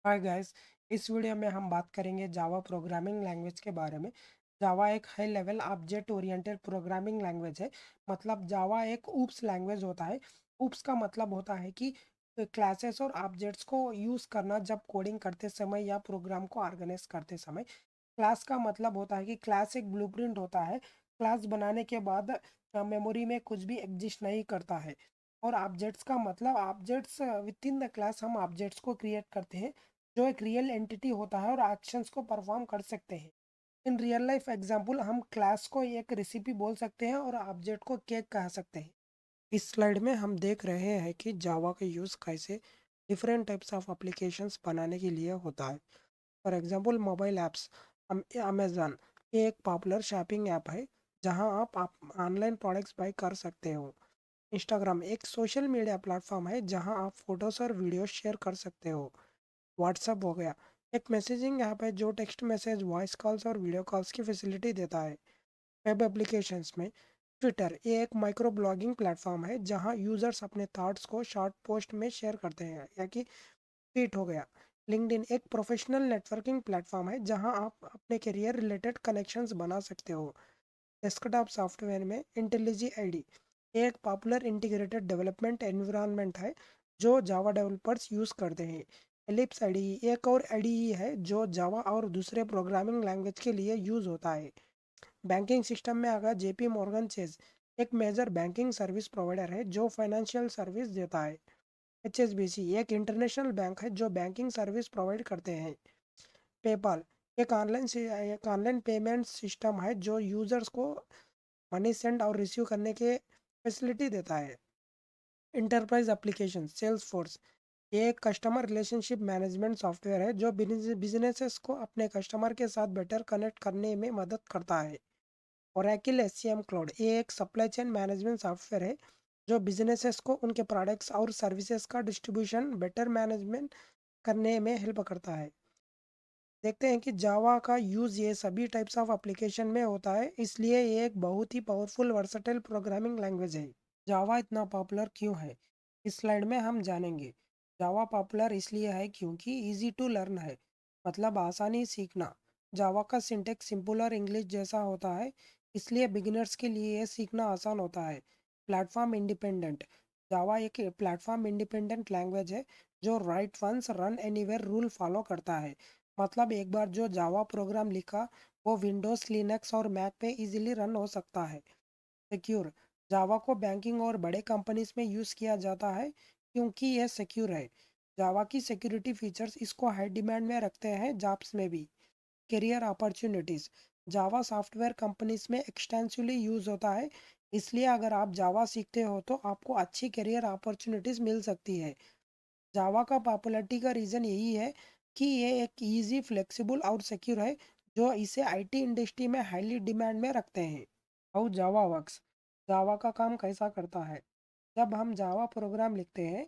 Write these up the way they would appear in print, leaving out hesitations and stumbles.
Hi guys. इस video में हम बात करेंगे जावा प्रोग्रामिंग लैंग्वेज के बारे में। जावा एक high level object oriented programming language है। मतलब जावा एक ऊप्स लैंग्वेज होता है। ऊप्स का मतलब होता है कि क्लासेस और ऑब्जेक्ट्स को यूज़ करना जब कोडिंग करते समय या प्रोग्राम को ऑर्गेनाइज करते समय। क्लास का मतलब होता है कि क्लास एक ब्लूप्रिंट होता है। क्लास बनाने के बाद मेमोरी में कुछ भी एग्जिस्ट नहीं करता है। और ऑब्जेक्ट्स का मतलब objects with in the class हम ऑब्जेक्ट्स को क्रिएट करते हैं जो एक रियल एंटिटी होता है और एक्शंस को परफॉर्म कर सकते हैं। इन रियल लाइफ एग्जांपल हम क्लास को एक रेसिपी बोल सकते हैं और ऑब्जेक्ट को केक कह सकते हैं। इस स्लाइड में हम देख रहे हैं कि जावा का यूज़ कैसे डिफरेंट टाइप्स ऑफ एप्लीकेशंस बनाने के लिए होता है। For example mobile apps. Amazon ये एक पॉपुलर शॉपिंग ऐप है जहां आप ऑनलाइन प्रोडक्ट्स बाय कर सकते हो। इंस्टाग्राम एक सोशल मीडिया प्लेटफॉर्म है जहां आप फोटोज़ और वीडियोस शेयर कर सकते हो। व्हाट्सएप हो गया, एक मैसेजिंग ऐप है जो टेक्स्ट मैसेज, वॉइस कॉल्स और वीडियो कॉल्स की फैसिलिटी देता है। वेब एप्लीकेशंस में ट्विटर ये एक माइक्रो ब्लॉगिंग प्लेटफॉर्म है जहां यूजर्स अपने थॉट्स को शॉर्ट पोस्ट में शेयर करते हैं, या कि ट्वीट हो गया। लिंक्डइन एक प्रोफेशनल नेटवर्किंग प्लेटफॉर्म है जहां आप अपने करियर रिलेटेड कनेक्शंस बना सकते हो। डेस्कटॉप सॉफ्टवेयर में इंटेलिजी आईडी एक पॉपुलर इंटीग्रेटेड डेवलपमेंट एनवायरनमेंट है जो जावा डेवलपर्स यूज़ करते हैं। एलिप्स आईडी एक और आईडीई है जो जावा और दूसरे प्रोग्रामिंग लैंग्वेज के लिए यूज़ होता है। बैंकिंग सिस्टम में अगर जेपी मॉर्गन चेज एक मेजर बैंकिंग सर्विस प्रोवाइडर है जो फाइनेंशियल सर्विस देता है। एचएसबीसी एक इंटरनेशनल बैंक है जो बैंकिंग सर्विस प्रोवाइड करते हैं। पेपाल एक ऑनलाइन पेमेंट सिस्टम है जो यूजर्स को मनी सेंड और रिसीव करने के फैसिलिटी देता है। इंटरप्राइज एप्लीकेशन सेल्स फोर्स ये एक कस्टमर रिलेशनशिप मैनेजमेंट सॉफ्टवेयर है जो बिजनेसेस को अपने कस्टमर के साथ बेटर कनेक्ट करने में मदद करता है। ओरेकल एससीएम क्लाउड ये एक सप्लाई चेन मैनेजमेंट सॉफ्टवेयर है जो बिजनेसेस को उनके प्रोडक्ट्स और सर्विसेज का डिस्ट्रीब्यूशन बेटर मैनेजमेंट करने में हेल्प करता है। देखते हैं कि जावा का यूज़ ये सभी टाइप्स ऑफ एप्लीकेशन में होता है, इसलिए ये एक बहुत ही पावरफुल वर्सटाइल प्रोग्रामिंग लैंग्वेज है। जावा इतना पॉपुलर क्यों है, इस स्लाइड में हम जानेंगे। जावा पॉपुलर इसलिए है क्योंकि इजी टू लर्न है, मतलब आसानी सीखना। जावा का सिंटेक्स सिंपल और इंग्लिश जैसा होता है, इसलिए बिगिनर्स के लिए ये सीखना आसान होता है। Platform independent. जावा एक प्लेटफॉर्म इंडिपेंडेंट लैंग्वेज है जो write once run anywhere rule follow करता है। मतलब एक बार जो जावा प्रोग्राम लिखा वो विंडोज़, लिनक्स और मैक पे इजीली रन हो सकता है। सिक्योर। जावा को बैंकिंग और बड़े कंपनीज में यूज़ किया जाता है क्योंकि यह सिक्योर है। जावा की सिक्योरिटी फीचर्स इसको हाई डिमांड में रखते हैं जॉब्स में भी। Career opportunities. Java software companies में एक्सटेंसिवली यूज़ होता है, इसलिए अगर आप जावा सीखते हो तो आपको अच्छी करियर अपॉर्चुनिटीज़ मिल सकती है। जावा का पॉपुलैरिटी का रीज़न यही है कि ये एक इजी, फ्लेक्सिबल और सिक्योर है जो इसे आईटी इंडस्ट्री में हाईली डिमांड में रखते हैं। How Java works. जावा का काम कैसा करता है। जब हम जावा प्रोग्राम लिखते हैं,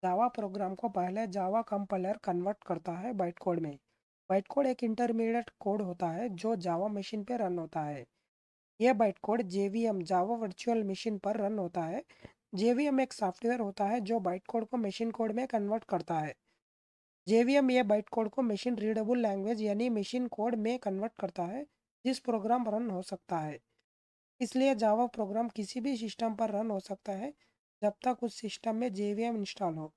जावा प्रोग्राम को पहले जावा कंपाइलर कन्वर्ट करता है बाइट कोड में। बाइट कोड एक इंटरमीडिएट कोड होता है जो जावा मशीन पे रन होता है। यह byte code JVM Java virtual machine पर रन होता है। जेवीएम एक सॉफ्टवेयर होता है जो बाइट कोड को मशीन कोड में कन्वर्ट करता है। जेवीएम ये बाइट कोड को मशीन रीडेबल लैंग्वेज यानी मशीन कोड में कन्वर्ट करता है जिस प्रोग्राम रन हो सकता है। इसलिए जावा प्रोग्राम किसी भी सिस्टम पर रन हो सकता है जब तक उस सिस्टम में जेवीएम इंस्टॉल हो।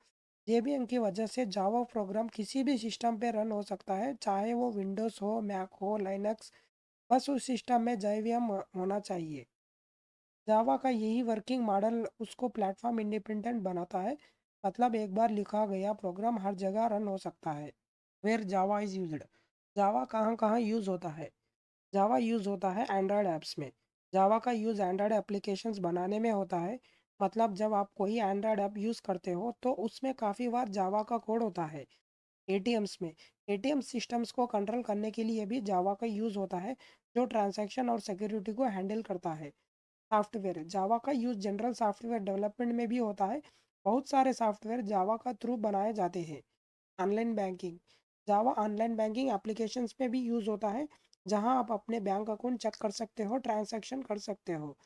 जेवीएम की वजह से जावा प्रोग्राम किसी भी सिस्टम पर रन हो सकता है, चाहे वो विंडोज़ हो, मैक हो, लाइनक्स। बस उस सिस्टम में जेवीएम होना चाहिए। जावा का यही वर्किंग मॉडल उसको प्लेटफॉर्म इंडिपेंडेंट बनाता है। मतलब एक बार लिखा गया प्रोग्राम हर जगह रन हो सकता है। Where Java is used. Java कहाँ कहाँ यूज़ होता है। जावा यूज़ होता है एंड्रॉयड ऐप्स में। जावा का यूज़ एंड्रॉयड एप्लीकेशंस बनाने में होता है। मतलब जब आप कोई एंड्रॉयड ऐप यूज़ करते हो तो उसमें काफ़ी बार जावा का कोड होता है। एटीएम्स में एटीएम सिस्टम्स को कंट्रोल करने के लिए भी जावा का यूज़ होता है जो ट्रांजैक्शन और सिक्योरिटी को हैंडल करता है। सॉफ्टवेयर जावा का यूज़ जनरल सॉफ्टवेयर डेवलपमेंट में भी होता है। बहुत सारे सॉफ्टवेयर जावा का थ्रू बनाए जाते हैं। Online banking. Java online banking applications में भी यूज़ होता है जहां आप अपने बैंक अकाउंट चेक कर सकते हो, ट्रांजैक्शन कर सकते हो।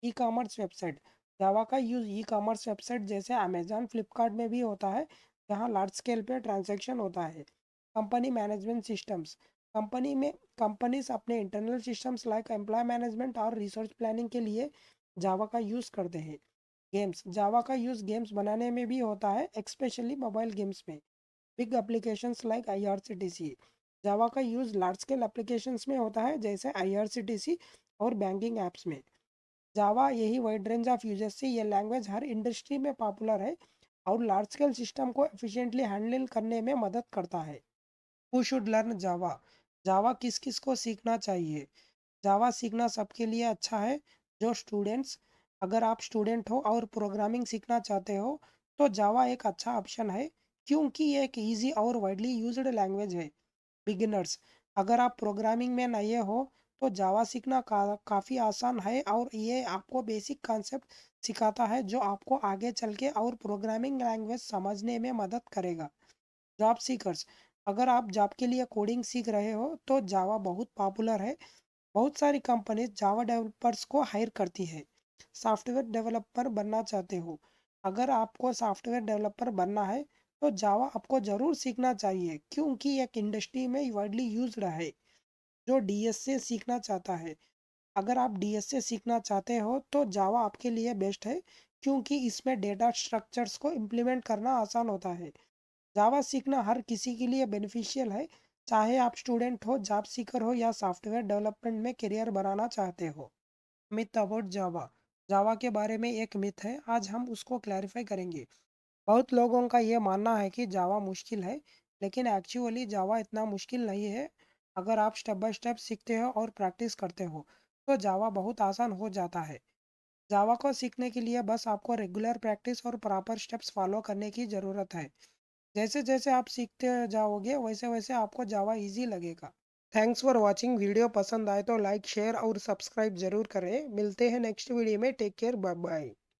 ई कॉमर्स वेबसाइट। जावा का यूज़ ई कॉमर्स वेबसाइट जैसे अमेजॉन, फ्लिपकार्ट में भी होता है जहां लार्ज स्केल पे ट्रांजैक्शन होता है। कंपनी मैनेजमेंट सिस्टम्स, कंपनी में कंपनीज अपने internal systems like employee management और रिसोर्स प्लानिंग के लिए जावा का यूज़ करते हैं। गेम्स, जावा का यूज़ गेम्स बनाने में भी होता है, एक्सपेशली मोबाइल गेम्स में। बिग एप्लीकेशंस लाइक आईआरसीटीसी, जावा का यूज़ लार्ज स्केल एप्लीकेशंस में होता है जैसे आईआरसीटीसी और बैंकिंग एप्स में। जावा यही वाइड रेंज ऑफ यूजर्स से ये लैंग्वेज हर इंडस्ट्री में पॉपुलर है और लार्ज स्केल सिस्टम को एफिशिएंटली हैंडल करने में मदद करता है। हु शुड लर्न जावा, जावा किस किस को सीखना चाहिए? जावा सीखना सबके लिए अच्छा है। जो स्टूडेंट्स, अगर आप स्टूडेंट हो और प्रोग्रामिंग सीखना चाहते हो तो जावा एक अच्छा ऑप्शन है, क्योंकि ये एक इजी और वाइडली यूज्ड लैंग्वेज है। बिगिनर्स, अगर आप प्रोग्रामिंग में नए हो तो जावा सीखना काफ़ी आसान है और ये आपको बेसिक कॉन्सेप्ट सिखाता है जो आपको आगे चल के और प्रोग्रामिंग लैंग्वेज समझने में मदद करेगा। जॉब सीकर्स, अगर आप जॉब के लिए कोडिंग सीख रहे हो तो जावा बहुत पॉपुलर है। बहुत सारी कंपनीज जावा डेवलपर्स को हायर करती है। सॉफ्टवेयर डेवलपर बनना चाहते हो, अगर आपको सॉफ्टवेयर डेवलपर बनना है तो जावा आपको ज़रूर सीखना चाहिए, क्योंकि एक इंडस्ट्री में वाइडली यूज्ड है। जो डीएस से सीखना चाहता है, अगर आप डीएस से सीखना चाहते हो तो जावा आपके लिए बेस्ट है, क्योंकि इसमें डेटा स्ट्रक्चर्स को इम्प्लीमेंट करना आसान होता है। जावा सीखना हर किसी के लिए बेनिफिशियल है, चाहे आप स्टूडेंट हो, जॉब सीकर हो या सॉफ्टवेयर डेवलपमेंट में करियर बनाना चाहते हो। मिथ अबाउट जावा, जावा के बारे में एक मिथ है, आज हम उसको क्लैरिफाई करेंगे। बहुत लोगों का ये मानना है कि जावा मुश्किल है, लेकिन एक्चुअली जावा इतना मुश्किल नहीं है। अगर आप स्टेप बाय स्टेप सीखते हो और प्रैक्टिस करते हो तो जावा बहुत आसान हो जाता है। जावा को सीखने के लिए बस आपको रेगुलर प्रैक्टिस और प्रॉपर स्टेप्स फॉलो करने की ज़रूरत है। जैसे जैसे आप सीखते जाओगे वैसे वैसे आपको जावा इजी लगेगा। Thanks for watching. वीडियो पसंद आए तो लाइक शेयर और सब्सक्राइब जरूर करें। मिलते हैं नेक्स्ट वीडियो में। Take care, bye bye.